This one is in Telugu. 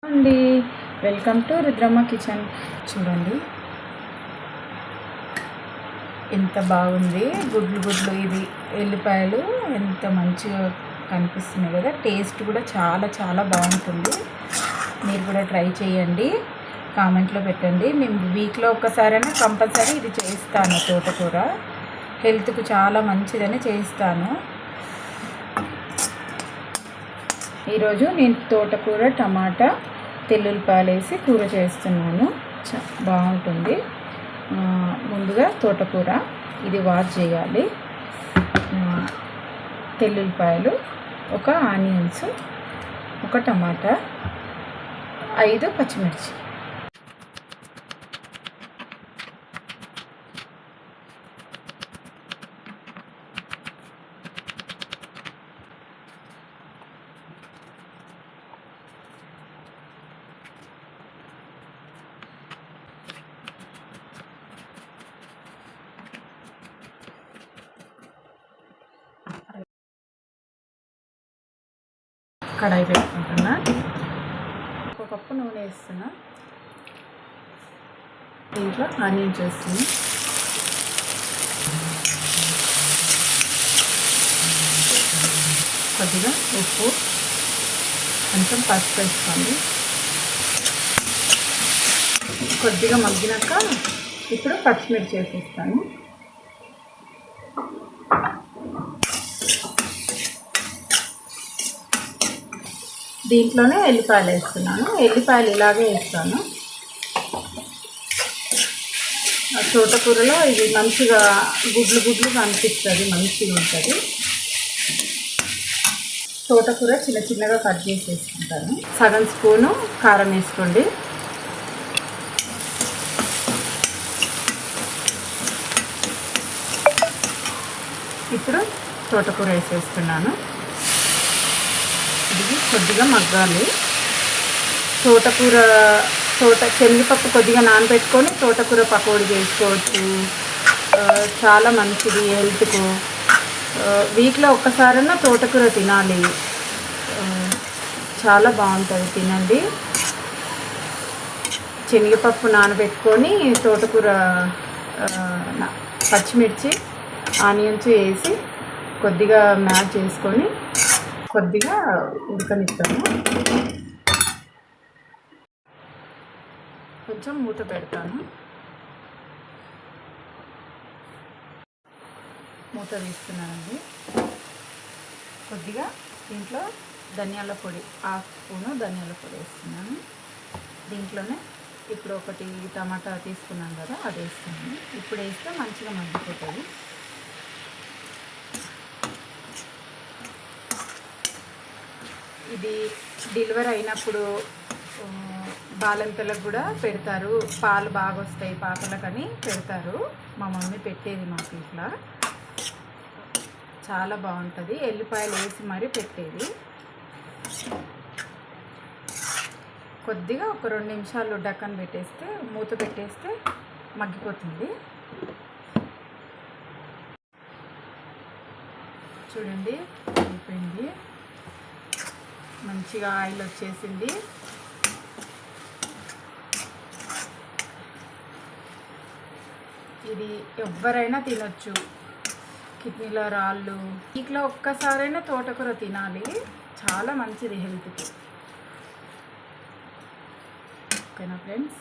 అండి, వెల్కమ్ టు రుద్రమ్మ కిచెన్. చూడండి ఎంత బాగుంది, గుడ్లు ఇది ఎల్లిపాయలు ఎంత మంచిగా కనిపిస్తున్నాయి కదా. టేస్ట్ కూడా చాలా చాలా బాగుంటుంది. మీరు కూడా ట్రై చేయండి, కామెంట్లో పెట్టండి. మేము వీక్లో ఒక్కసారైనా కంపల్సరీ ఇది చేస్తాను. తోటకూర హెల్త్కు చాలా మంచిదని చేస్తాను. ఈరోజు నేను తోటకూర టమాటా తెల్లుల్లిపాయలు వేసి కూర చేస్తున్నాను. బాగుంటుంది. ముందుగా తోటకూర ఇది వాష్ చేయాలి. తెల్లుల్లిపాయలు, ఒక ఆనియన్స్, ఒక టమాటా, 5 పచ్చిమిర్చి. కడాయి పెట్టుకుంటున్నా. ఒక కప్పు నూనె వేస్తున్నా. దీంట్లో ఆనియన్స్ వేస్తున్నా. కొద్దిగా ఉప్పు, కొంచెం పసుపు వేసుకోండి. కొద్దిగా మగ్గినాక ఇప్పుడు పచ్చిమిర్చి వేసేస్తాను. దీంట్లోనే ఎల్లిపాయలు వేస్తున్నాను. ఎల్లిపాయలు ఇలాగే వేస్తాను. తోటకూరలో ఇది మంచిగా గుడ్లు కనిపిస్తుంది, మంచిగా ఉంటుంది. తోటకూర చిన్నగా కట్ చేసి వేసుకుంటాను. సగం స్పూను కారం వేసుకోండి. ఇప్పుడు తోటకూర వేసేస్తున్నాను. ఇది కొద్దిగా మగ్గాలి. శనగపప్పు కొద్దిగా నానబెట్టుకొని తోటకూర పకోడీ చేసుకోవచ్చు. చాలా మంచిది హెల్త్కు. వీక్లో ఒక్కసారైనా తోటకూర తినాలి, చాలా బాగుంటుంది. తినండి. శనగపప్పు నానబెట్టుకొని తోటకూర, పచ్చిమిర్చి, ఆనియన్స్ వేసి కొద్దిగా మ్యాష్ చేసుకొని కొద్దిగా ఉడకనిస్తాను. కొంచెం మూత పెడతాను. మూత తీస్తున్నానండి. కొద్దిగా దీంట్లో ధనియాల పొడి, 1/2 స్పూను ధనియాల పొడి వేస్తున్నాను. దీంట్లోనే ఇప్పుడు ఒకటి టమాటా తీసుకున్నాను కదా, అది వేస్తున్నాను. ఇప్పుడు వేస్తే మంచిగా మగ్గిపోతుంది. ఇది డెలివరీ అయినప్పుడు బాలింతలకు కూడా పెడతారు. పాలు బాగా వస్తాయి పాపలకని పెడతారు. మా మమ్మీ పెట్టేది మాకు ఇట్లా. చాలా బాగుంటుంది. ఎల్లిపాయలు వేసి మరీ పెట్టేది. కొద్దిగా ఒక 2 నిమిషాలు డక్కన్ పెట్టేస్తే, మూత పెట్టేస్తే మగ్గిపోతుంది. చూడండి అయిపోయింది. మంచిగా ఆయిల్ వచ్చేసింది. ఇది ఎవరైనా తినొచ్చు. కిడ్నీలో రాళ్ళు, వీక్లో ఒక్కసారైనా తోటకూర తినాలి, చాలా మంచిది హెల్త్కి. ఓకేనా ఫ్రెండ్స్?